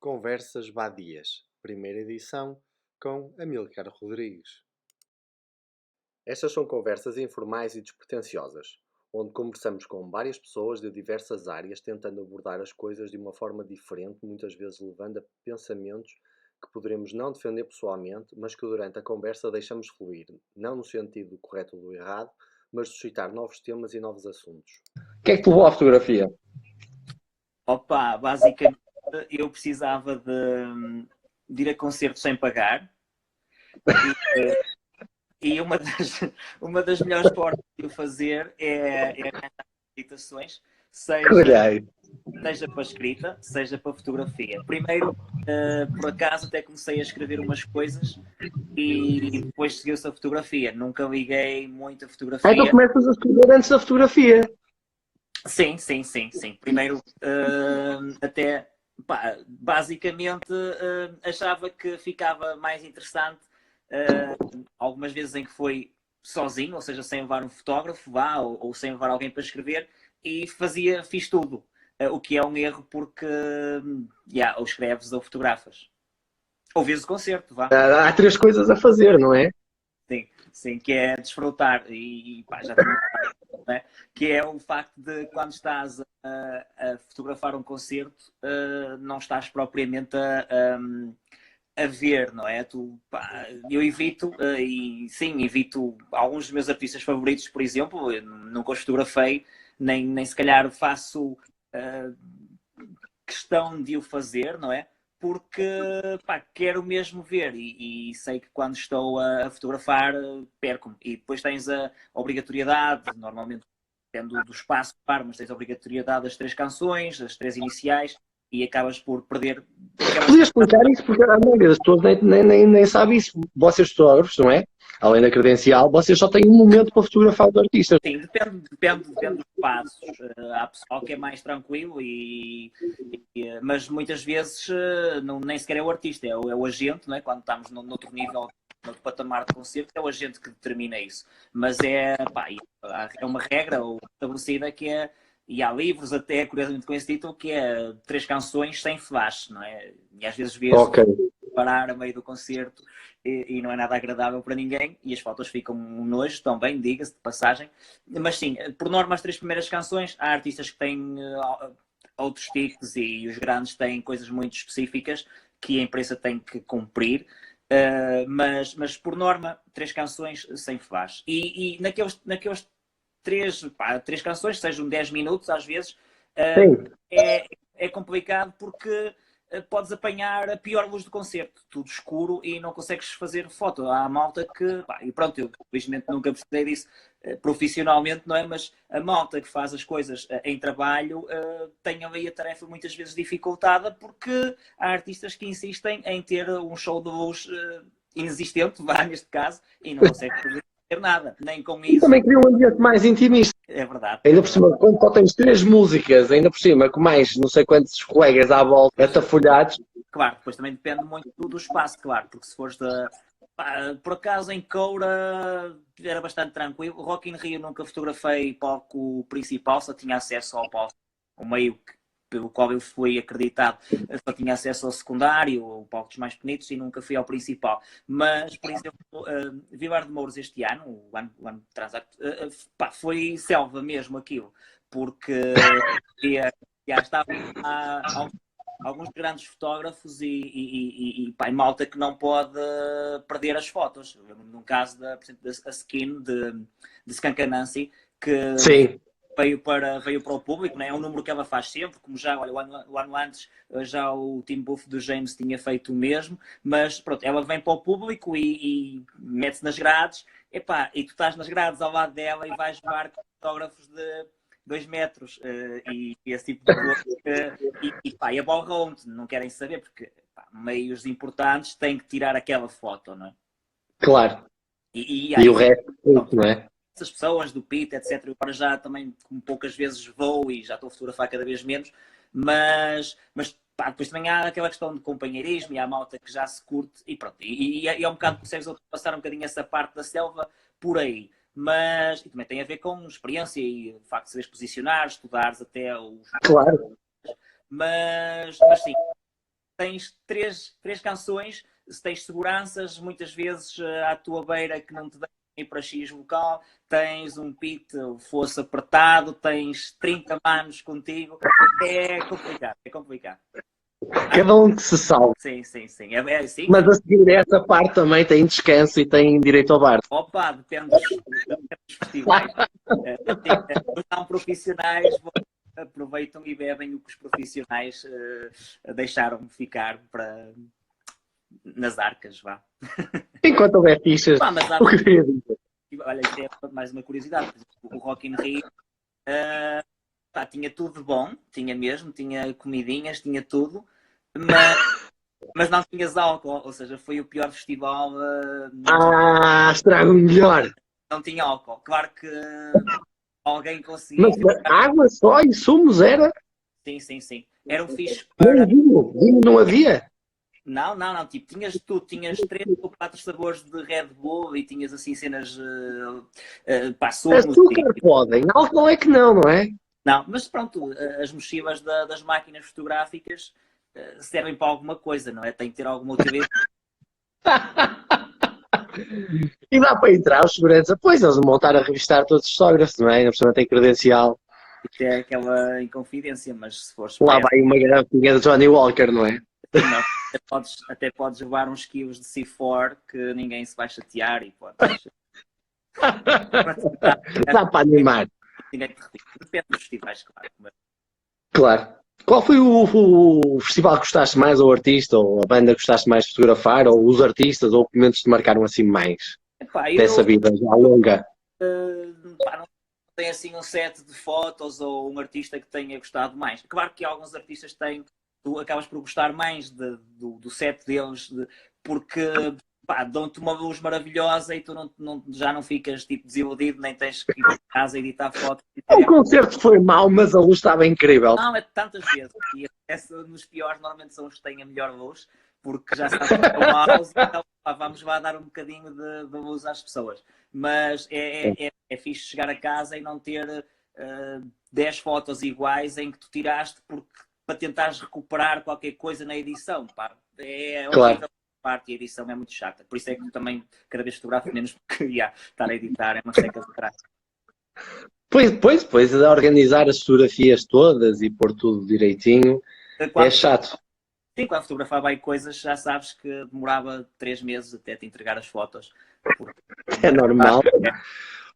Conversas Vadias, primeira edição, com Amílcar Rodrigues. Estas são conversas informais e despretensiosas, onde conversamos com várias pessoas de diversas áreas, tentando abordar as coisas de uma forma diferente, muitas vezes levando a pensamentos que poderemos não defender pessoalmente, mas que durante a conversa deixamos fluir, não no sentido correto ou do errado, mas suscitar novos temas e novos assuntos. O que é que te levou à fotografia? Opa, basicamente eu precisava de ir a concertos sem pagar e uma das melhores formas de o fazer é arranjar meditações, seja para escrita, seja para fotografia. Primeiro, por acaso, até comecei a escrever umas coisas e depois seguiu-se a fotografia. Nunca liguei muito a fotografia. Então começas a escrever antes da fotografia. Sim. Primeiro, até, pá, basicamente, achava que ficava mais interessante algumas vezes em que foi sozinho, ou seja, sem levar um fotógrafo, ou sem levar alguém para escrever, e fiz tudo. O que é um erro porque, ou escreves ou fotografas. Ou vês o concerto, vá. Há três coisas a fazer, não é? Sim, que é desfrutar e pá, já tenho, né? Que é o facto de quando estás a fotografar um concerto, não estás propriamente a ver, não é? Eu evito, evito alguns dos meus artistas favoritos, por exemplo, eu nunca os fotografei, nem se calhar faço questão de o fazer, não é? Porque quero mesmo ver e sei que quando estou a fotografar perco-me. E depois tens a obrigatoriedade, normalmente depende do espaço, claro, mas tens a obrigatoriedade das 3 canções, das 3 iniciais, e acabas por perder. Podia explicar isso, porque a maioria das pessoas nem sabe isso. Vocês fotógrafos, não é? Além da credencial, vocês só têm um momento para fotografar os artistas. Sim, depende dos passos. Há pessoal que é mais tranquilo, mas muitas vezes nem sequer é o artista, é o agente, não é? Quando estamos noutro nível, noutro patamar de concerto, é o agente que determina isso. Mas é uma regra estabelecida que é, e há livros até, curiosamente com esse título, que é 3 canções sem flash, não é? E às vezes vês parar a meio do concerto e não é nada agradável para ninguém, e as fotos ficam um nojo também, diga-se de passagem. Mas sim, por norma as 3 primeiras canções, há artistas que têm outros tiques e os grandes têm coisas muito específicas que a empresa tem que cumprir. Mas por norma 3 canções sem flash. E naqueles 3 canções, sejam 10 minutos às vezes, é complicado porque podes apanhar a pior luz do concerto, tudo escuro e não consegues fazer foto. Há malta que, e pronto, eu felizmente nunca precisei disso profissionalmente, não é? Mas a malta que faz as coisas em trabalho tem ali a tarefa muitas vezes dificultada porque há artistas que insistem em ter um show de luz inexistente, neste caso, e não conseguem fazer nada, nem com isso. Também cria um ambiente mais intimista. É verdade. Ainda por cima, quando só tens 3 músicas, ainda por cima, com mais não sei quantos colegas à volta, atafolhados. Claro, depois também depende muito do espaço, claro, porque se fores por acaso em Coura era bastante tranquilo. Rock in Rio nunca fotografei palco principal, só tinha acesso ao palco, o meio pelo qual eu fui acreditado, só tinha acesso ao secundário, ou palcos mais bonitos, e nunca fui ao principal. Mas, por exemplo, Vilar de Mouros este ano, o ano transacto, foi selva mesmo aquilo, porque já estavam alguns grandes fotógrafos e malta que não pode perder as fotos. Num caso da Skin de Skanka Nancy, que Sim. veio para o público, né? É um número que ela faz sempre, como já, olha, o ano antes já o Tim Buff do James tinha feito o mesmo, mas pronto, ela vem para o público e mete-se nas grades, e tu estás nas grades ao lado dela e vais levar com fotógrafos de 2 metros e esse tipo de coisa. E a ballround não querem saber, porque meios importantes têm que tirar aquela foto, não é? Claro. E o resto, não é? Essas pessoas do PIT, etc. Eu agora já também, como poucas vezes vou e já estou a fotografar cada vez menos, mas depois também há aquela questão de companheirismo e há malta que já se curte e pronto. E é um bocado, consegues passar um bocadinho essa parte da selva por aí. Mas também tem a ver com experiência e o facto de saberes posicionar, estudares até os... Claro. Mas sim, tens três canções, se tens seguranças, muitas vezes à tua beira que não te deixam ir para X vocal, tens um pit, fosse apertado, tens 30 manos contigo, é complicado, é complicado. Cada um que se salve. Sim. Sim. Mas a seguir essa parte também tem descanso e tem direito ao bar. Opa, depende dos festivais. Os não profissionais aproveitam e bebem o que os profissionais deixaram ficar nas arcas, vá. Enquanto houver fichas, Mas o que eu ia dizer? olha, isto é mais uma curiosidade. Por exemplo, o Rock in Rio tinha tudo de bom, tinha mesmo, tinha comidinhas, tinha tudo, mas não tinhas álcool, ou seja, foi o pior festival. Estraga o melhor. Não tinha álcool. Claro que alguém conseguia. Mas água só e sumos era? Sim. Era um fixe para... Vinho não havia? Não. Tipo, tinhas tudo. Tinhas 3 ou 4 sabores de Red Bull e tinhas assim cenas para sumos. Açúcar podem, álcool é que não é? Não, mas pronto, as mochivas das máquinas fotográficas servem para alguma coisa, não é? Tem que ter alguma utilidade. E dá para entrar os seguranças, pois eles vão montar a revistar todos os fotógrafos, não é? A pessoa tem credencial. Isso é aquela inconfidência, mas se fores lá vai uma garrafinha de Johnny Walker, não é? Não, até podes levar uns quilos de C4 que ninguém se vai chatear e podes. Dá para animar. Depende dos festivais, claro. Claro. Qual foi o festival que gostaste mais, ou o artista, ou a banda que gostaste mais de fotografar, ou os artistas, ou momentos que te marcaram assim mais dessa vida já longa? Não tem assim um set de fotos ou um artista que tenha gostado mais. Claro que alguns artistas têm, tu acabas por gostar mais do set deles, porque dão-te uma luz maravilhosa e tu já não ficas tipo desiludido, nem tens que ir para casa editar fotos. O concerto foi mau, mas a luz estava incrível. Não, é tantas vezes. E nos piores normalmente são os que têm a melhor luz, porque já está tudo maus, então vamos lá dar um bocadinho de luz às pessoas. Mas é fixe chegar a casa e não ter 10 fotos iguais em que tu tiraste para tentares recuperar qualquer coisa na edição. É horrível. Parte e a edição é muito chata. Por isso é que também cada vez fotografo menos, porque estar a editar é uma seca de caralho. Pois, a organizar as fotografias todas e pôr tudo direitinho é chato. Sim, quando fotografava aí coisas, já sabes que demorava 3 meses até te entregar as fotos. É normal.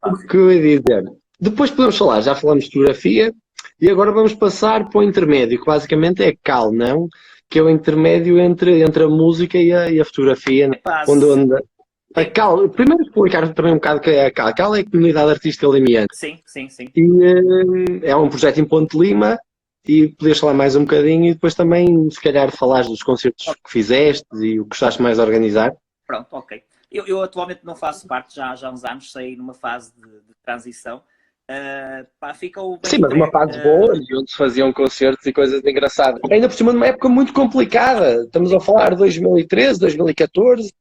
O que eu ia dizer? Depois podemos falar, já falamos de fotografia e agora vamos passar para o intermédio, que basicamente é cal, não? Que é o intermédio entre a música e a fotografia. Onde a cal, primeiro explicar também um bocado o que é a cal. A cal é a Comunidade Artística Limiante. Sim. E é um projeto em Ponte Lima e podias falar mais um bocadinho e depois também, se calhar, falares dos concertos que fizeste e o que gostaste mais de organizar. Pronto, ok. Eu atualmente não faço parte, já há uns anos, saí numa fase de transição. Sim, mas uma fase boa e onde se faziam concertos e coisas engraçadas. Ainda por cima de uma época muito complicada. Estamos a falar de 2013, 2014.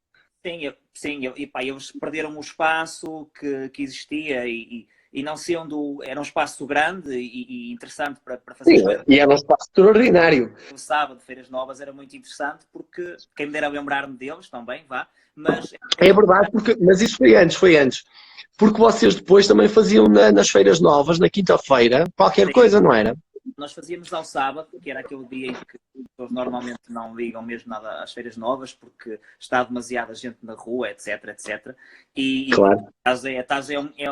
Sim, eles perderam o espaço que existia e não sendo... Era um espaço grande e interessante para fazer coisas. E era um espaço extraordinário. O sábado, Feiras Novas, era muito interessante porque, quem me dera lembrar-me deles também, mas... É verdade, mas isso foi antes. Porque vocês depois também faziam nas Feiras Novas, na quinta-feira, qualquer coisa, não era? Nós fazíamos ao sábado, que era aquele dia em que pessoas normalmente não ligam mesmo nada às Feiras Novas, porque está demasiada gente na rua, etc. Claro.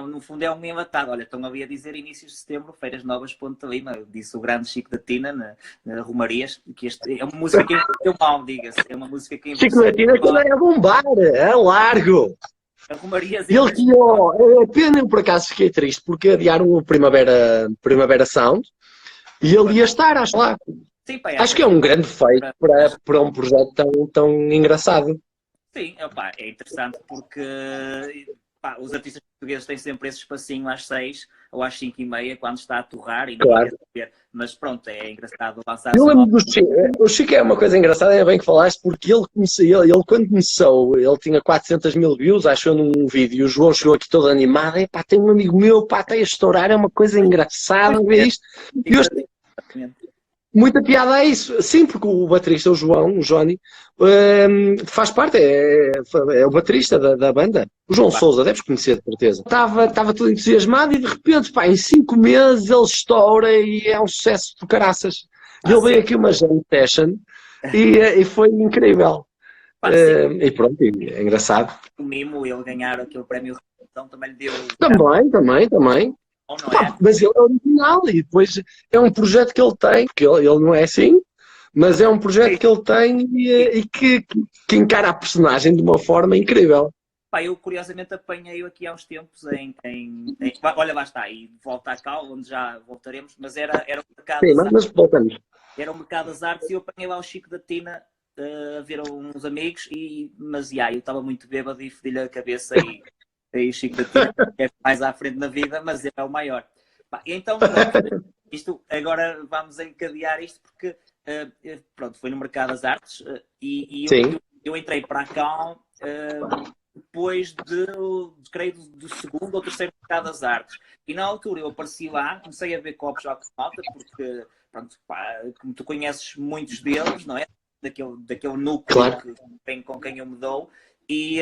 No fundo é um enlatado. Olha, estão ali a dizer inícios de setembro, Feiras Novas, Ponte Lima, disse o grande Chico da Tina, na Romarias, que é uma música que envelheceu mal, diga-se. É uma música que Chico da Tina que não é bombar, é largo. Ele tinha, é pena, eu por acaso fiquei triste porque adiaram o Primavera Sound e ele ia estar, acho lá. Sim, acho que é um grande feito para um projeto tão engraçado. Sim, é interessante porque os artistas portugueses têm sempre esse espacinho às 6 ou às 5h30 quando está a torrar e não claro. Saber. Mas pronto, é engraçado lançar. Eu lembro do Chico. O Chico é uma coisa engraçada, é bem que falaste, porque ele quando começou, ele tinha 400 mil views, acho eu, num vídeo, e o João chegou aqui todo animado, e tem um amigo meu, está a estourar, é uma coisa engraçada, ver isto. muita piada a isso. Sim, porque o baterista, o João, o Johnny, faz parte, é o baterista da banda. O João Sousa, deves conhecer, de certeza. Estava todo entusiasmado e de repente, pá, em 5 meses ele estoura e é um sucesso de caraças. E ele veio aqui uma jam session e foi incrível. Pá, sim, E pronto, é engraçado. o Mimo, ele ganhar aquele prémio, então também lhe deu, Também. ou não é? Pá, mas ele é original e depois é um projeto que ele tem, que ele não é assim, mas é um projeto que ele tem e que encara a personagem de uma forma incrível. Pá, eu curiosamente apanhei-o aqui há uns tempos olha, lá está, e volta a cá, onde já voltaremos, mas era o mercado Sim, das mas voltamos. era o mercado das artes e eu apanhei lá o Chico da Tina a ver uns amigos, mas eu estava muito bêbado e fodi-lhe a cabeça e o Chico da Tina é mais à frente na vida, mas é o maior. Pá, então, pronto, isto, agora vamos encadear isto porque, pronto, foi no mercado das artes e eu entrei para cá depois creio, do segundo ou terceiro mercado das artes. E na altura eu apareci lá, comecei a ver copos já com malta, porque, pronto, pá, como tu conheces muitos deles, não é? Daquele núcleo Claro. com quem eu me dou. E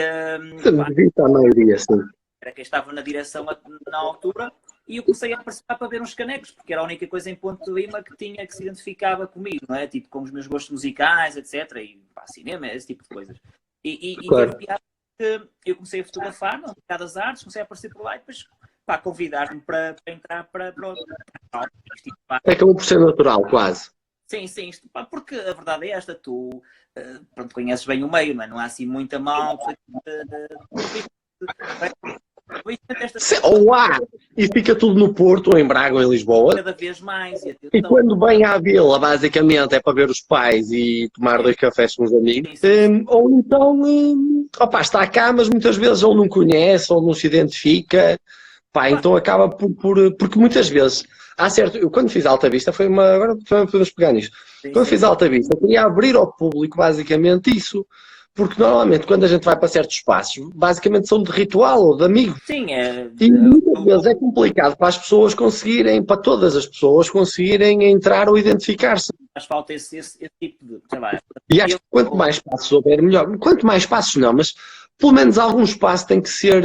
pá, A maioria, sim. era quem estava na direção na altura. E eu comecei a participar para ver uns canecos, porque era a única coisa em Ponte de Lima que se identificava comigo, não é? Tipo, com os meus gostos musicais, etc. E pá, cinema, esse tipo de coisas. E Claro. teve piada que eu comecei a fotografar no mercado das artes, comecei a aparecer por lá e depois pá, convidar-me para entrar para Acabou por ser natural, quase. Sim, isto, pá, porque a verdade é esta, tu pronto, conheces bem o meio, não é? Não há assim muita malta. Ou há, e fica tudo no Porto, ou em Braga, ou em Lisboa. Cada vez mais. E quando vem à vila, basicamente, é para ver os pais e tomar 2 cafés com os amigos. Ou então, opá, está cá, mas muitas vezes ou não conhece, ou não se identifica. Pá, então acaba porque muitas vezes, há certo, eu quando fiz Alta Vista, agora podemos pegar nisto. Quando fiz Alta Vista, eu queria abrir ao público basicamente isso. Porque normalmente quando a gente vai para certos espaços, basicamente são de ritual ou de amigo. Sim, E muitas vezes é complicado para as pessoas conseguirem, para todas as pessoas conseguirem entrar ou identificar-se. faz falta esse tipo de trabalho. E acho que quanto mais passos houver, melhor. Quanto mais passos não, mas pelo menos algum espaço tem que ser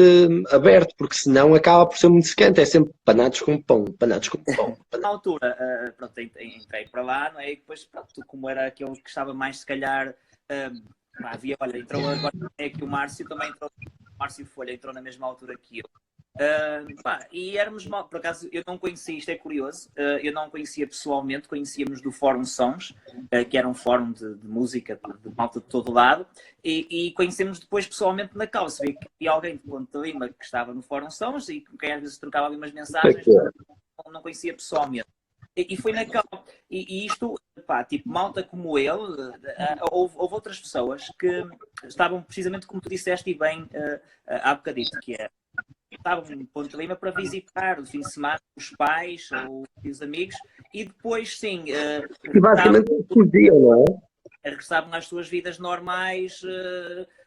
aberto, porque senão acaba por ser muito secante. É sempre panados com pão, panados com pão. Na altura, pronto, entrei para lá, não é? E depois, pronto, como era aquele que estava mais, se calhar, havia, olha, entrou agora aqui o Márcio, também entrou, o Márcio Folha entrou na mesma altura que eu. E éramos mal, por acaso eu não conhecia, isto é curioso, eu não conhecia pessoalmente, conhecíamos do Fórum Sons, que era um fórum de música de malta de todo lado, e conhecemos depois pessoalmente na Cal. Se vê que havia alguém de Ponte de Lima que estava no Fórum Sons e com quem às vezes trocava ali umas mensagens, não conhecia pessoalmente. E foi na Cal. E isto, pá, tipo, malta como ele, houve outras pessoas que estavam precisamente como tu disseste e bem há bocadito, que é estavam em Ponte de Lima para visitar o fim de semana os pais ou os amigos e depois sim E basicamente fugiam, não é? regressavam às suas vidas normais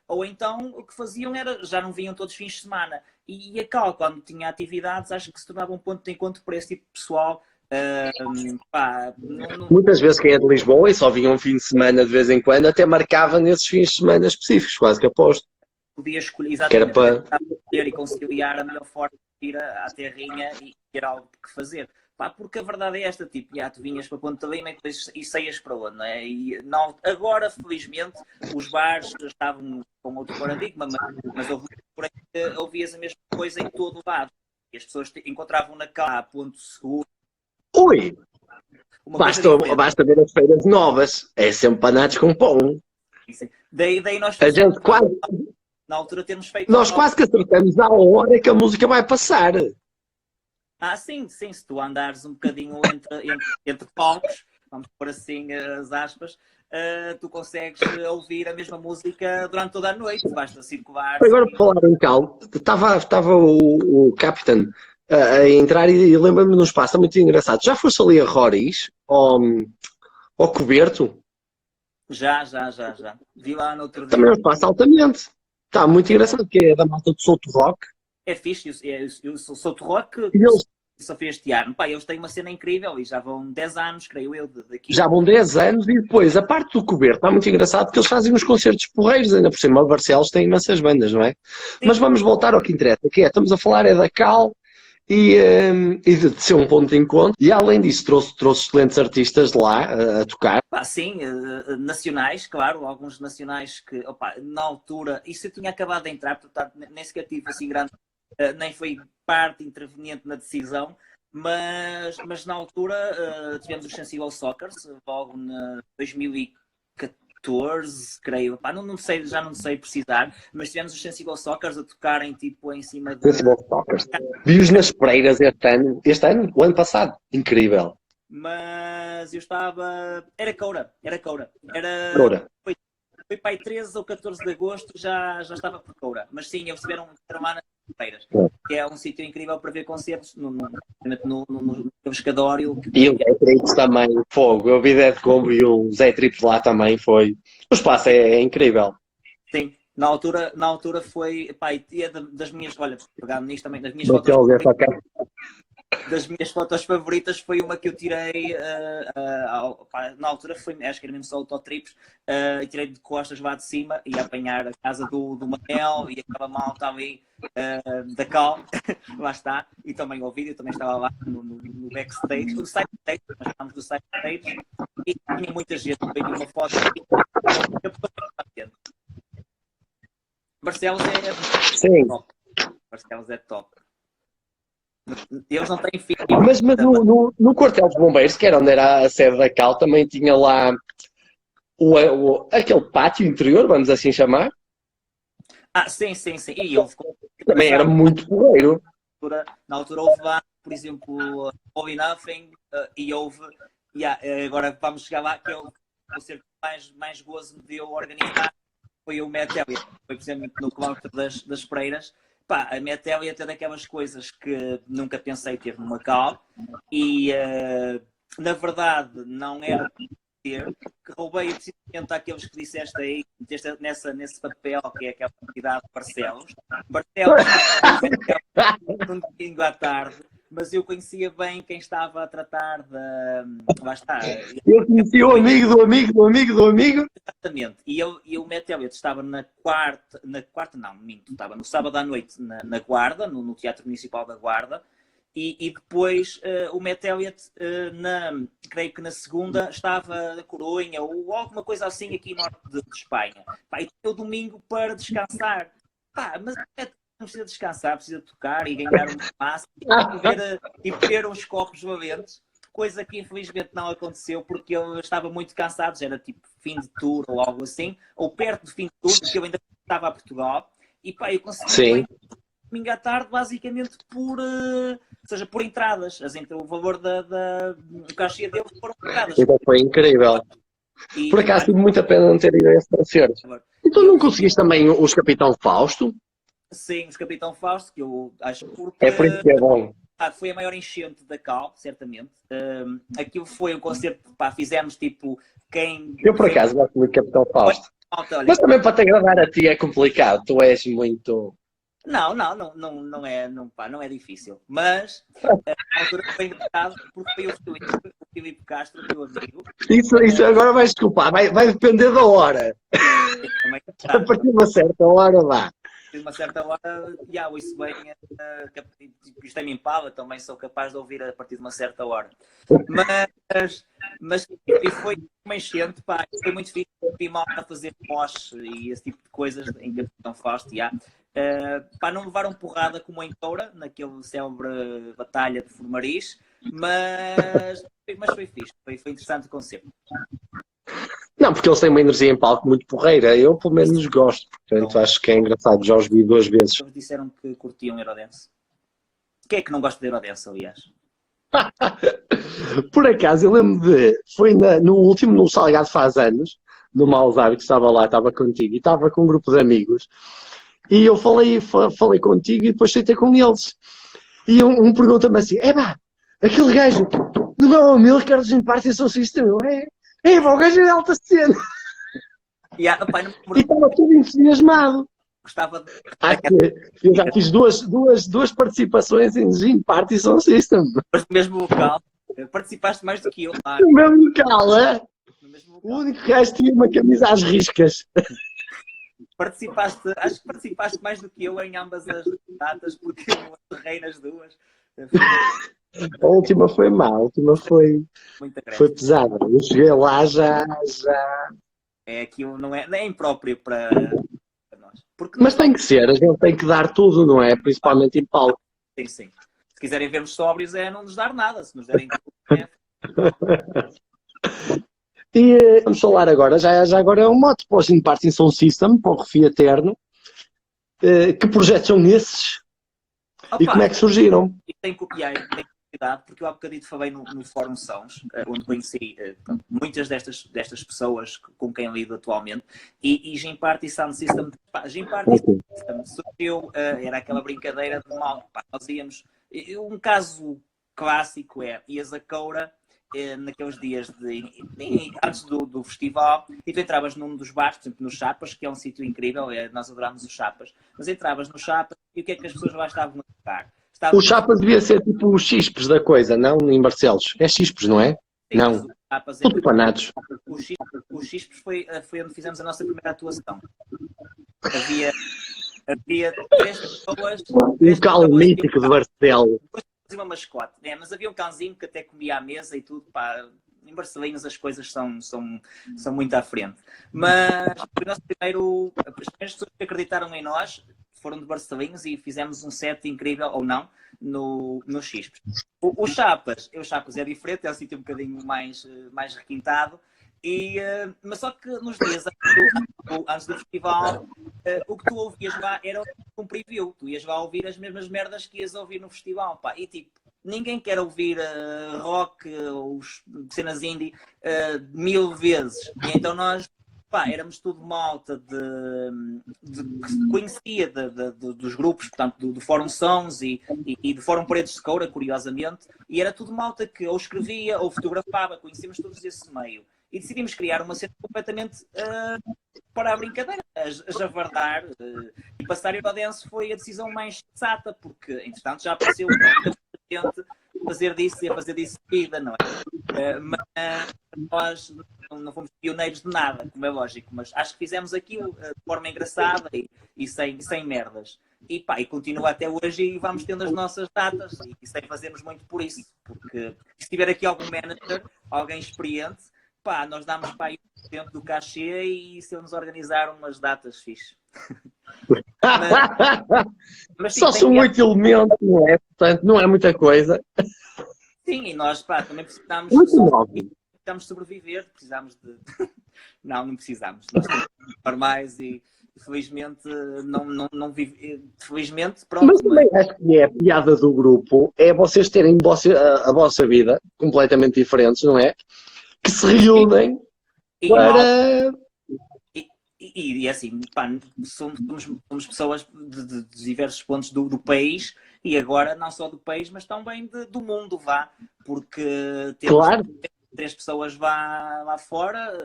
ou então o que faziam era, já não vinham todos os fins de semana e a Cal, quando tinha atividades, acho que se tornava um ponto de encontro para esse tipo de pessoal. Muitas vezes quem é de Lisboa e só vinha um fim de semana de vez em quando, até marcava nesses fins de semana específicos, quase que aposto. Podia escolher exatamente e conciliar a melhor forma de ir à terrinha e ter algo que fazer. Pá, porque a verdade é esta, tipo, tu vinhas para Ponte de Lima e saías para onde, não é? E não, agora, felizmente, os bares estavam com outro paradigma, mas ouvias a mesma coisa em todo o lado. E as pessoas encontravam na Cal, Ponto Seguro. Ui! Basta ver as feiras novas. É sempre panados com pão. Daí nós a gente quase... Na altura termos feito... Nós quase que acertamos à hora que a música vai passar. Sim. Se tu andares um bocadinho entre palcos, vamos pôr assim as aspas, tu consegues ouvir a mesma música durante toda a noite. Basta circular. Agora, para falar em Cal, estava o Captain a entrar e lembra-me de um espaço muito engraçado. Já foste ali a Roriz, ao Coberto? Já. Vi lá no outro dia. Também é um espaço altamente. Está muito engraçado, que é da malta do Souto Rock. É fixe, o Souto Rock. só foi este ano. Pá, eles têm uma cena incrível e já vão 10 anos, creio eu, daqui. Já vão 10 anos e depois, a parte do coberto, está muito engraçado porque eles fazem uns concertos porreiros, ainda por cima, o Barcelos tem imensas bandas, não é? Sim. Mas vamos voltar ao que interessa, que é, estamos a falar é da Cal e de ser um ponto de encontro, e além disso trouxe excelentes artistas lá a tocar. Pá, sim, nacionais, claro, alguns nacionais que, opa, na altura, isso eu tinha acabado de entrar, portanto, nem sequer tive assim grande, nem foi parte interveniente na decisão, mas na altura tivemos os Sensible Soccers, logo em 2014, creio, pá, não sei, já não sei precisar, mas tivemos os Sensible Soccers a tocarem tipo em cima de... Sensible Soccers. Vi-os nas Freiras este ano, o ano passado, incrível. Mas eu estava... Era Coura. Coura. Foi para aí 13 ou 14 de agosto, já estava por Coura. Mas sim, eles tiveram lá nas Feiras, que é um sítio incrível para ver concertos no Pescadório. E o Zé Tripes também, fogo. Eu vi Dead Combo e o Zé Tripes lá também foi. O espaço é incrível. Sim, na altura foi, pá, e é das minhas, olha, pegando nisto também, das minhas fotos favoritas foi uma que eu tirei na altura, acho que era mesmo só o Totrips, e tirei de costas lá de cima e a apanhar a casa do Manel e aquela malta ali da Cal, lá está, e também o vídeo, também estava lá no backstage, no side stage, nós estávamos do side stage e tinha muita gente, veio uma foto Barcelos é top. Barcelos é top. Eles não têm filho. Mas no quartel dos bombeiros, que era onde era a sede da Cal, também tinha lá aquele pátio interior, vamos assim chamar. Ah, sim. E houve... Também era muito porreiro. Na altura houve lá, por exemplo, All Nothing, e houve... agora vamos chegar lá, que é o concerto que mais gozo me deu organizar, foi o Metelia. Foi, por exemplo, no quilómetro das Freiras. Pá, a Metelia é daquelas coisas que nunca pensei ter numa Cal e, na verdade, não era ter, que roubei precisamente àqueles que disseste aí, nesse papel, que é aquela entidade de Barcelos. Barcelos, num domingo à tarde, mas eu conhecia bem quem estava a tratar da... Lá está. Eu conheci o amigo do amigo do amigo do amigo. Exatamente. E o Meteorite estava na quarta não, minto, estava no sábado à noite na Guarda, no Teatro Municipal da Guarda, e depois o Meteorite, creio que na segunda, estava na Coronha, ou alguma coisa assim aqui no norte de Espanha. Pá, e tinha o domingo para descansar. Pá, mas não precisa descansar, precisa tocar e ganhar um passo e beber uns copos valentes, coisa que infelizmente não aconteceu porque eu estava muito cansado, já era tipo fim de tour ou algo assim, ou perto de fim de tour, porque eu ainda estava a Portugal, e pá, eu consegui domingo à tarde basicamente por entradas, o valor do cachê deles foram entradas. Então foi incrível. Por acaso tive muita pena não ter ido a esse concerto. Então não conseguiste também os Capitão Fausto? Sim, os Capitão Fausto, que eu acho porque... É por isso que é bom. Foi a maior enchente da Cal, certamente. Aquilo foi um concerto, pá, fizemos tipo quem... Eu por acaso gosto muito de Capitão Fausto. Mas também para te agradar a ti é complicado, tu és muito... Não é difícil. Mas a altura foi engraçado porque foi o Filipe Castro, meu amigo. Isso agora vais desculpar, vai depender da hora. A partir de uma certa hora dá. De uma certa hora, ouço bem, isto é-me Impala, também sou capaz de ouvir a partir de uma certa hora. Mas foi uma enchente, pá, foi muito difícil, vi mal a fazer mosh e esse tipo de coisas em Capitão Fausto, pá, não levaram porrada como em Toura, naquele célebre batalha de Formariz, mas foi fixe, foi interessante o conceito. Não, porque eles têm uma energia em palco muito porreira. Eu, pelo menos, gosto. Portanto, acho que é engraçado. Já os vi 2 vezes. Eles disseram que curtiam Eurodance. Quem é que não gosta de Eurodance, aliás? Por acaso, eu lembro foi no último, no Salgado faz anos, no Maus Hábitos, estava lá, estava contigo, e estava com um grupo de amigos. E eu falei contigo e depois sentei com eles. E um pergunta-me assim, aquele gajo, não é o meu, Carlos em parte, sou System, o gajo é de alta cena. Pai, E estava tudo entusiasmado. Gostava de... Eu já fiz duas participações em Gin Party Sound System. Mas no mesmo local, participaste mais do que eu, lá, No mesmo local, é? no mesmo O local. único gajo tinha uma camisa às riscas. Acho que participaste mais do que eu em ambas as datas, porque eu errei nas duas. A última foi má, a última foi Muito agressivo. pesada. Eu cheguei lá já. É aquilo, não é impróprio para nós. Porque Mas tem que ser, a gente tem que dar tudo, não é? Principalmente em palco. sim, sim. Se quiserem ver-nos sóbrios, é não nos dar nada. Se nos derem tudo, E vamos falar agora, já agora é um mote para o Gin Party Sound System, para o Refio Eterno. Que projetos são esses? E como é que surgiram? E tem cuidado, porque eu há bocadinho falei no Fórum Sons, onde conheci muitas destas pessoas com quem lido atualmente, e Gin Party Sound System, Gin Party Sound System surgiu, era aquela brincadeira de mal, nós íamos, um caso clássico ias a Coura, naqueles dias antes do festival, e tu entravas num dos bares, por exemplo, no Chapas, que é um sítio incrível, nós adoramos os Chapas, mas entravas no Chapas e o que é que as pessoas lá estavam a tocar? O Chapas devia ser tipo os chispes da coisa, não em Barcelos. É chispes, não é? Sim, não. Tudo panados. Os chispes foi onde fizemos a nossa primeira atuação. Havia 3 pessoas. O cal mítico de Barcelos. Uma mascote, né? Mas havia um cãozinho que até comia à mesa e tudo, pá. Em Barcelinhos as coisas são muito à frente. Mas o nosso primeiro, as primeiras pessoas que acreditaram em nós foram de Barcelinhos e fizemos um set incrível, ou não, no Chispes. O Chapas é diferente, é um sítio um bocadinho mais requintado, mas só que nos dias antes do festival, o que tu ouvias lá era um preview. Tu ias lá ouvir as mesmas merdas que ias ouvir no festival, pá. E tipo, ninguém quer ouvir rock ou cenas indie 1000 vezes. E então nós, pá, éramos tudo malta que conhecia dos grupos, portanto, do Fórum Sons e do Fórum Paredes de Coura, curiosamente, e era tudo malta que ou escrevia ou fotografava, conhecíamos todos esse meio. E decidimos criar uma cena completamente para a brincadeira, a javardar, e passar a dance foi a decisão mais sensata, porque, entretanto, já apareceu muita gente fazer disso vida, não é? Mas nós não fomos pioneiros de nada, como é lógico, mas acho que fizemos aquilo de forma engraçada e sem merdas. E pá, e continua até hoje e vamos tendo as nossas datas e sem fazermos muito por isso, porque se tiver aqui algum manager, alguém experiente, pá, nós damos para aí dentro do cachê e se eles nos organizar umas datas fixe. Mas só são 8 elementos, não é? Portanto, não é muita coisa. Sim, e nós, pá, também precisamos sobreviver, precisamos de... não precisamos. Nós somos normais e felizmente não vive... Felizmente, pronto. Mas também acho que é a piada do grupo, é vocês terem a vossa vida completamente diferentes, não é? Que se reúnem para... E assim, pá, somos pessoas de diversos pontos do país e agora não só do país, mas também do mundo, vá, porque temos 3 pessoas lá fora,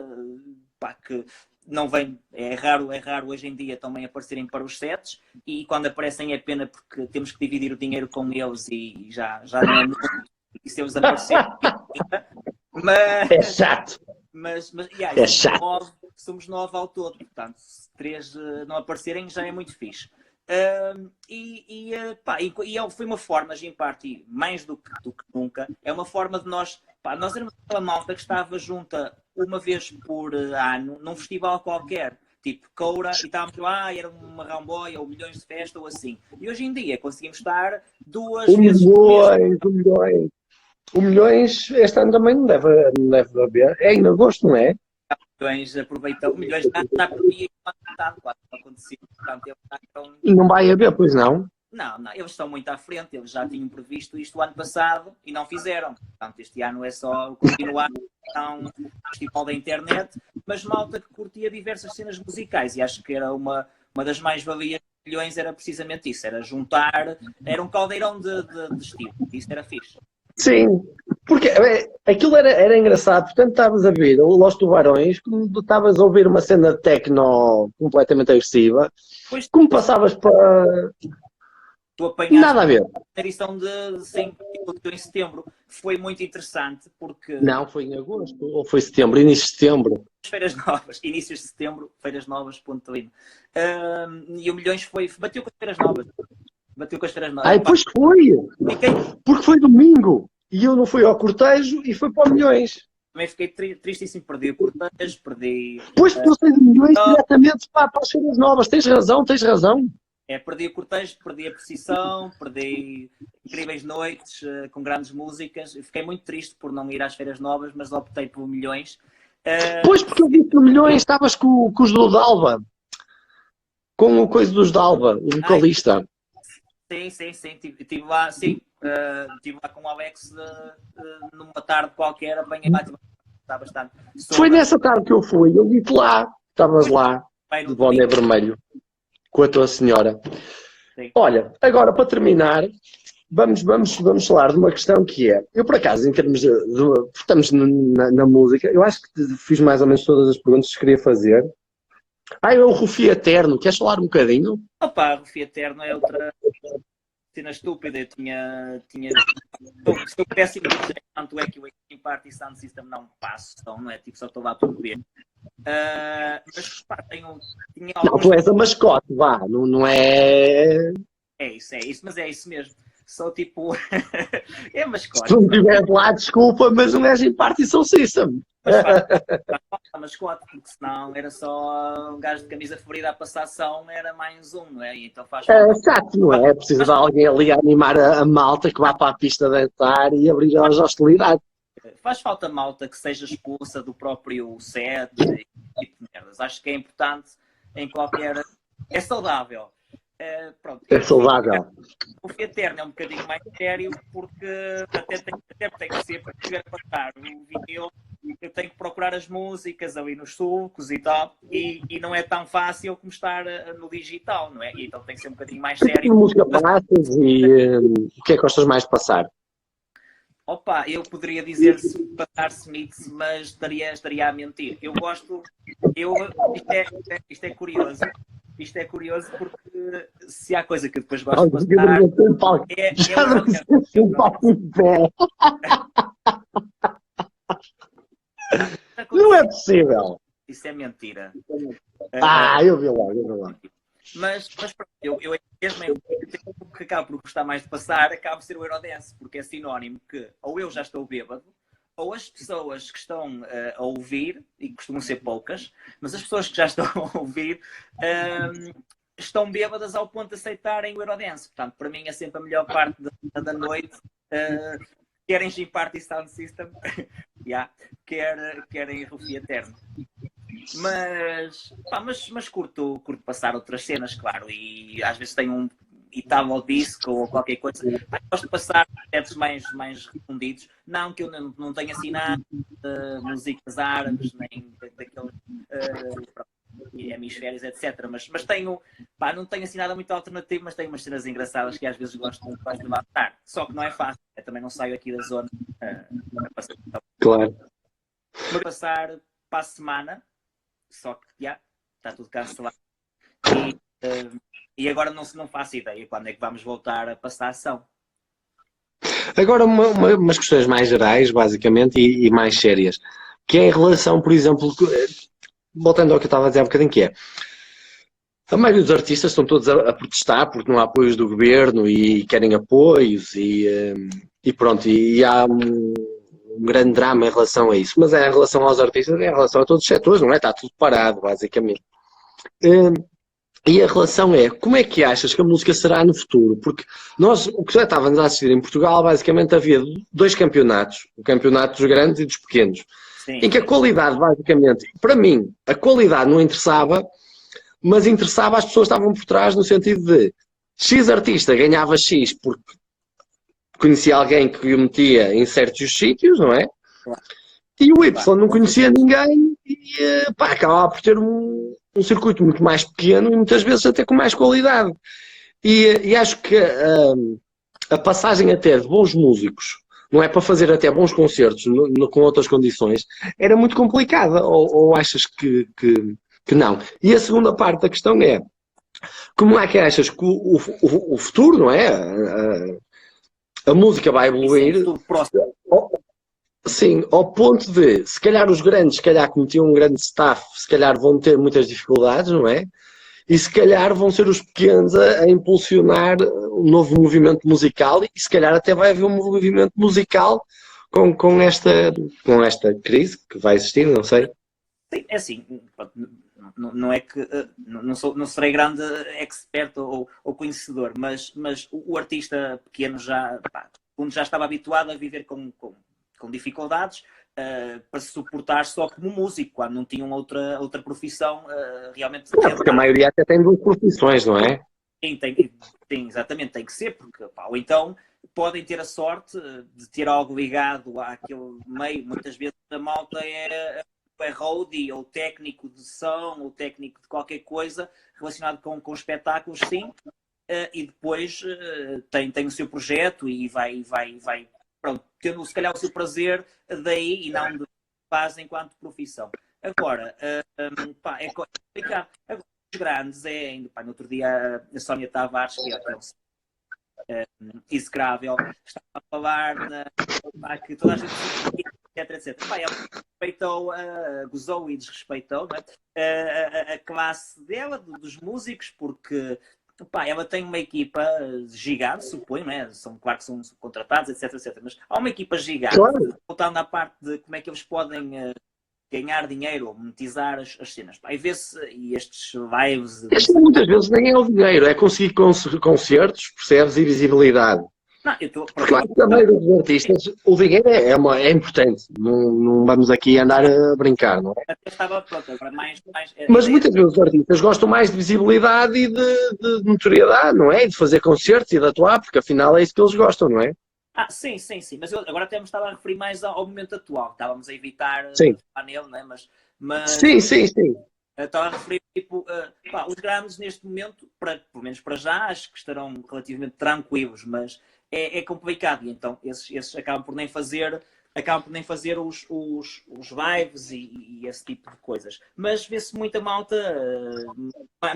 pá, que não vem, é raro hoje em dia também aparecerem para os sets e quando aparecem é pena porque temos que dividir o dinheiro com eles e já não é muito e se eles aparecerem mas, é chato. Mas é chato. Somos 9 ao todo, portanto, se 3 não aparecerem já é muito fixe. Foi uma forma, Gin Party, mais do que nunca, é uma forma de nós éramos aquela malta que estava junta uma vez por ano num festival qualquer, tipo Coura, e estávamos lá, era uma Ramboia, ou Milhões de Festa, ou assim. E hoje em dia conseguimos estar 2 vezes por mês. O Milhões, este ano também não deve haver. É em agosto, não é? Milhões aproveitam. O Milhões está por dia e quase não aconteceu. E não vai haver, pois não? Não, eles estão muito à frente. Eles já tinham previsto isto o ano passado e não fizeram. Portanto, este ano é só continuar no festival da internet, mas malta que curtia diversas cenas musicais e acho que era uma das mais-valias de Milhões era precisamente isso. Era juntar, era um caldeirão de estilo. Isso era fixe. Sim, Porque aquilo era engraçado, portanto estavas a ver o Los Tubarões, como tu estavas a ouvir uma cena de techno completamente agressiva, Depois como passavas para... tu apanhaste Nada a ver. a edição de 5 em setembro. Foi muito interessante porque Não, foi em agosto, ou foi setembro, início de setembro. as feiras novas, inícios de setembro, feirasnovas.in. E o Milhões bateu com as feiras novas. Bateu com as feiras novas. Ai, pois foi, Fiquei, porque foi domingo, e eu não fui ao cortejo e foi para o Milhões. também fiquei tristíssimo, perdi o cortejo, perdi. Pois passei de Milhões diretamente para as feiras novas, tens razão, tens razão. Perdi o cortejo, perdi a precisão, perdi incríveis noites com grandes músicas. Fiquei muito triste por não ir às feiras novas, mas optei por Milhões. Pois, porque eu vi que no Milhões estavas com os do Dalva, com o coisa dos Dalva, o vocalista. Sim, estive lá, sim, estive lá com o Alex numa tarde qualquer, apanhei lá, está bastante. Foi nessa tarde que eu fui, eu vi-te lá, estavas lá, de boné vermelho, com a tua senhora. Sim. Olha, agora para terminar, vamos falar de uma questão que é, eu por acaso, em termos estamos na música, eu acho que fiz mais ou menos todas as perguntas que queria fazer. O Rufio Eterno, queres falar um bocadinho? Opa, Rufio Eterno é outra cena estúpida. Eu estou péssimo de dizer, tanto é que o Extreme Party Sound System não passo, então não é tipo, só estou lá para beber. Mas pá, tinha alguns... Não, tu és a mascote, vá, não é... É isso, mas é isso mesmo. Só tipo... é mascote. Se não estiveres lá, desculpa, mas não és em Party Sound System. Mas faz a mascote, porque senão era só um gajo de camisa ferida a passar ação, era mais um, não é? Então faz É chato, não é? Precisa de alguém ali a animar a malta que vá para a pista dançar e abrir as hostilidades. Faz falta malta que seja expulsa do próprio set e tipo de merdas. Acho que é importante em qualquer... É saudável. Pronto. É saudável. O Fio Eterno é um bocadinho mais sério porque até tem que ser para chegar a passar o vinil. Eu tenho que procurar as músicas ali nos sulcos e tal, e não é tão fácil como estar no digital, não é? E então tem que ser um bocadinho mais Que tipo de sério. música passas e o que é que gostas mais de passar? Opa, eu poderia dizer se passar Smiths, mas estaria a mentir. Eu gosto. Isto é curioso. Isto é curioso porque se há coisa que eu depois gosto de passar. Já não sei um palco de pé. Não é possível. Isso é mentira. Eu vi logo. Mas pronto, eu mesmo que acabo por gostar mais de passar, acabo por ser o Eurodance, porque é sinónimo que ou eu já estou bêbado, ou as pessoas que estão a ouvir, e costumam ser poucas, mas as pessoas que já estão a ouvir estão bêbadas ao ponto de aceitarem o Eurodance. Portanto, para mim é sempre a melhor parte da noite. Querem Gym Party Sound System, querem Rufio Eterno. Mas curto passar outras cenas, claro, e às vezes tenho um Italo disco ou qualquer coisa. Gosto de passar sets mais refundidos. Não que eu não tenha assinado músicas árabes, nem daqueles hemisférios, etc. Mas tenho, não tenho assim nada muito alternativo, mas tenho umas cenas engraçadas que às vezes gosto de matar. Só que não é fácil. Eu também não saio aqui da zona. Claro. Vou passar para a semana, só que já está tudo cancelado. E agora não faço ideia quando é que vamos voltar a passar a ação. Agora, umas questões mais gerais, basicamente, e mais sérias. Que é em relação, por exemplo, voltando ao que eu estava a dizer há bocadinho, que é a maioria dos artistas estão todos a protestar porque não há apoios do governo e querem apoios e pronto, e há um grande drama em relação a isso. Mas é em relação aos artistas, é em relação a todos os setores, não é? Está tudo parado, basicamente. E a relação é, como é que achas que a música será no futuro? Porque nós, o que já estávamos a assistir em Portugal, basicamente havia dois campeonatos, o campeonato dos grandes e dos pequenos, Sim. em que a qualidade, basicamente, para mim, a qualidade não interessava, mas interessava as pessoas que estavam por trás no sentido de X artista ganhava X porque conhecia alguém que o metia em certos sítios, não é? E o Y não conhecia ninguém e acabava por ter um circuito muito mais pequeno e muitas vezes até com mais qualidade. E acho que a passagem até de bons músicos não é para fazer até bons concertos com outras condições, era muito complicada. Ou achas que não? E a segunda parte da questão é, como é que achas que o futuro, não é? A música vai evoluir. Sim, ao ponto de, se calhar os grandes, se calhar como tinham um grande staff, se calhar vão ter muitas dificuldades, não é? E se calhar vão ser os pequenos a impulsionar um novo movimento musical e se calhar até vai haver um movimento musical com esta crise que vai existir, não sei. Sim, é assim, não é que não serei grande expert ou conhecedor, mas o artista pequeno já estava habituado a viver com dificuldades para se suportar só como músico, quando não tinham outra profissão realmente. Claro, porque a maioria até tem duas profissões, não é? Sim, exatamente, tem que ser, porque, ou então podem ter a sorte de ter algo ligado àquele meio. Muitas vezes a malta é roadie, ou técnico de som, ou técnico de qualquer coisa relacionado com espetáculos, sim, e depois tem o seu projeto e vai pronto, tendo se calhar o seu prazer daí e não de faz enquanto profissão. Agora, é complicado. Agora, os grandes no outro dia a Sónia Tavares, que é execrável, estava a falar que toda a gente etc. Ela respeitou, gozou e desrespeitou, a classe dela, dos músicos, porque ela tem uma equipa gigante, suponho, né? Claro que são contratados, etc. Mas há uma equipa gigante, claro. Voltando à parte de como é que eles podem ganhar dinheiro ou monetizar as cenas. E vê-se, e estes lives... Muitas vezes nem é o dinheiro, é conseguir concertos, percebes, e visibilidade. Claro, a maioria dos artistas, o dinheiro é importante, não vamos aqui andar a brincar, não é? Mas muitas vezes os artistas gostam mais de visibilidade e de notoriedade, não é? E de fazer concertos e de atuar, porque afinal é isso que eles gostam, não é? Sim. Mas eu agora até me estava a referir mais ao momento atual. Estávamos a evitar falar nele, não é? Mas sim. Estava a referir, os grandes neste momento, pelo menos para já, acho que estarão relativamente tranquilos, mas é complicado. E então esses acabam por nem fazer os lives e esse tipo de coisas. Mas vê-se muita malta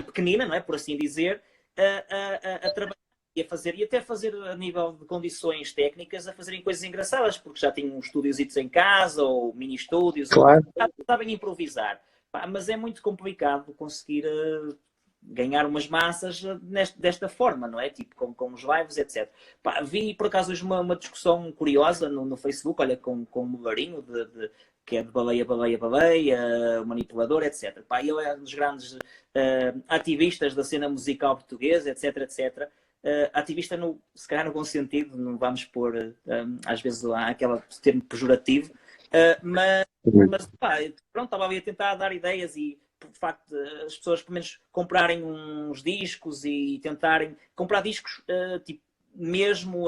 pequenina, não é? Por assim dizer, a trabalhar e até fazer a nível de condições técnicas, a fazerem coisas engraçadas, porque já tinham estúdios em casa ou mini estúdios, claro. Sabem improvisar. Mas é muito complicado conseguir ganhar umas massas desta forma, não é? Tipo, com os lives, etc. Vi, por acaso, hoje uma discussão curiosa no Facebook, olha, com o Mugarinho, que é de baleia, manipulador, etc. Ele é um dos grandes ativistas da cena musical portuguesa, etc. Ativista, se calhar no bom sentido, não vamos pôr, às vezes, aquele termo pejorativo, mas pronto, estava ali a tentar dar ideias e, por facto, as pessoas, pelo menos, comprarem uns discos e tentarem comprar discos, tipo, mesmo,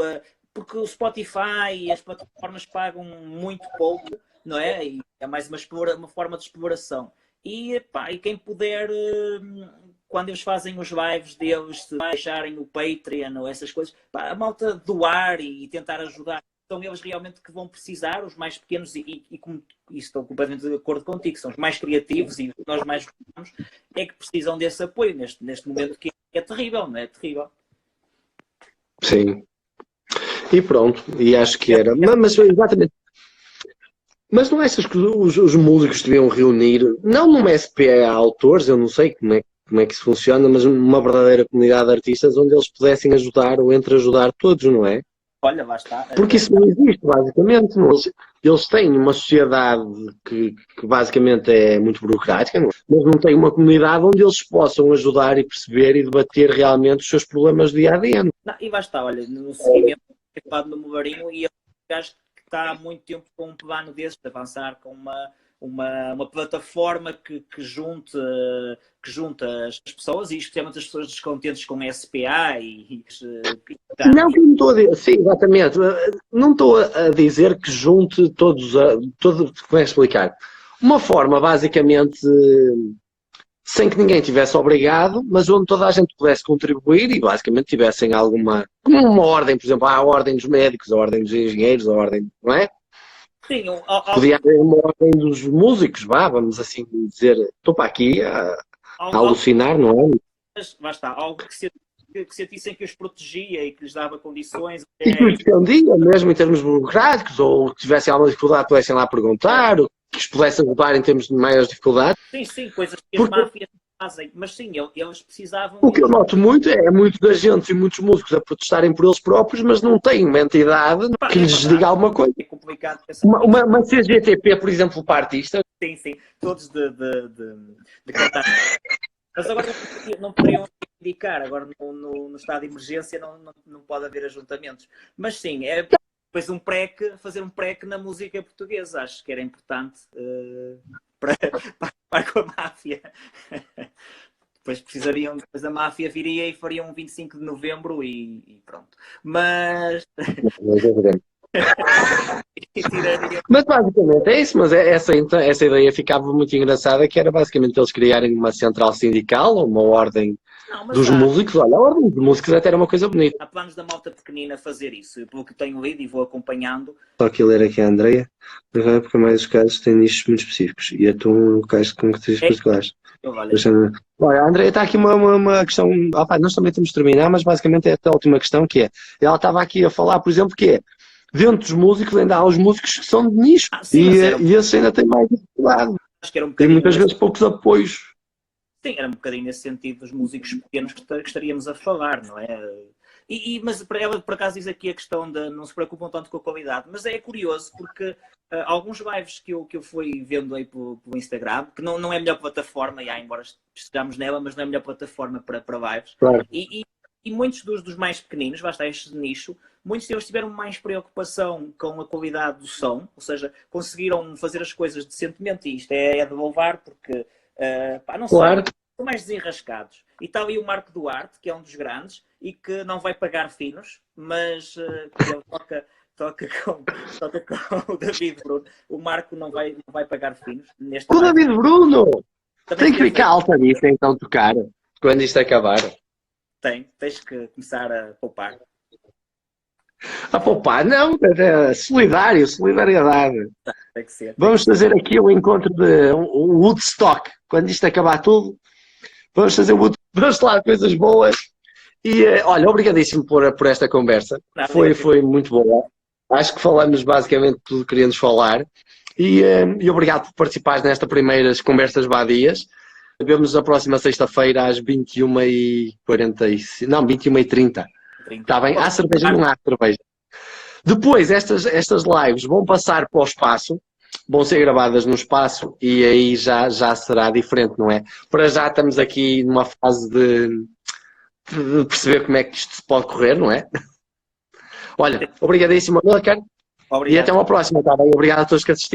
porque o Spotify e as plataformas pagam muito pouco, não é? E é mais uma forma de exploração. E quem puder, quando eles fazem os lives deles, se baixarem o Patreon ou essas coisas, a malta doar e tentar ajudar. São eles realmente que vão precisar, os mais pequenos, e estou completamente de acordo contigo, são os mais criativos e nós mais gostamos, é que precisam desse apoio neste momento que é terrível, não é? Terrível. Sim. E pronto, e acho que era. Mas exatamente. Mas não achas que os músicos deviam reunir, não numa SPA autores, eu não sei como é que isso funciona, mas uma verdadeira comunidade de artistas onde eles pudessem ajudar ou entreajudar todos, não é? Olha, lá está. Porque isso não existe, basicamente. Não. Eles têm uma sociedade que basicamente é muito burocrática, não? Mas não têm uma comunidade onde eles possam ajudar e perceber e debater realmente os seus problemas dia a dia. Não, e lá está, olha, no seguimento no Mugarinho, e acho que está há muito tempo com um plano desses, de avançar com uma plataforma que junta as pessoas, e especialmente as pessoas descontentes com a SPA Não, que não estou a dizer, sim, exatamente. Não estou a dizer que junte todos, como é que explicar? Uma forma basicamente sem que ninguém tivesse obrigado, mas onde toda a gente pudesse contribuir e basicamente tivessem alguma, como uma ordem, por exemplo, a ordem dos médicos, a ordem dos engenheiros, a ordem, não é? Sim, Podia haver uma ordem dos músicos, vamos assim dizer, estou para aqui a alucinar, não é? mas lá está, algo que sentissem que os protegia e que lhes dava condições. E que os defendia, mesmo em termos burocráticos, ou que tivessem alguma dificuldade, pudessem lá perguntar, ou que os pudessem ajudar em termos de maiores dificuldades. Sim, coisas que as máfias fazem, mas sim, eles precisavam. O que eu noto muito é muitos agentes e muitos músicos a protestarem por eles próprios, mas não têm uma entidade que lhes diga alguma coisa. É complicado. Uma CGTP, por exemplo, para artistas. Sim, todos de cantar. Mas agora não poderiam indicar, agora no estado de emergência não pode haver ajuntamentos. Mas sim, é depois fazer um PREC na música portuguesa, acho que era importante para com a máfia. Depois precisariam, depois a máfia viria e faria um 25 de novembro e pronto. Mas Mas basicamente é isso, mas essa ideia ficava muito engraçada, que era basicamente eles criarem uma central sindical, uma ordem dos músicos. Olha, a ordem dos músicos até era uma coisa bonita. Há planos da malta pequenina fazer isso, pelo que tenho lido e vou acompanhando. Só que ler aqui a Andreia, porque mais os casos têm nichos muito específicos e atuam locais com características particulares. Olha, a Andreia está aqui uma questão, nós também temos de terminar, mas basicamente é a última questão, que é, ela estava aqui a falar, por exemplo, que é, dentro dos músicos ainda há os músicos que são de nicho, e esses ainda têm mais dificuldade. Acho que era tem muitas vezes poucos apoios. Sim, era um bocadinho nesse sentido dos músicos pequenos que estaríamos a falar, não é? Mas ela por acaso diz aqui a questão de não se preocupam tanto com a qualidade, mas é curioso porque alguns lives que eu fui vendo aí pelo Instagram, que não é a melhor plataforma, embora estejamos nela, mas não é a melhor plataforma para lives, claro. E muitos dos mais pequeninos, basta estes de nicho, muitos deles tiveram mais preocupação com a qualidade do som, ou seja, conseguiram fazer as coisas decentemente, e isto é de louvar porque não claro. São mais desenrascados. E está ali o Marco Duarte, que é um dos grandes, e que não vai pagar finos, mas ele toca com o David Bruno. O Marco não vai pagar finos. O David Bruno! Tem que ficar alta disso, então, tocar, quando isto acabar. Tens que começar a poupar. A poupar? Não, solidariedade. Tem que ser. Vamos fazer aqui o encontro de um Woodstock, quando isto acabar tudo. Vamos fazer vamos falar de coisas boas. E olha, obrigadíssimo por esta conversa. Foi muito boa. Acho que falamos basicamente tudo o que queríamos falar. E obrigado por participares nestas primeiras conversas vadias. Vemos-nos a próxima sexta-feira às 21h45. Não, 21h30. Está bem? Há cerveja? Não há cerveja. Depois, estas lives vão passar para o espaço. Vão ser gravadas no espaço e aí já será diferente, não é? Para já estamos aqui numa fase de perceber como é que isto se pode correr, não é? Olha, obrigadíssimo, Amilcar. E até uma próxima, está bem? Obrigado a todos que assistiram.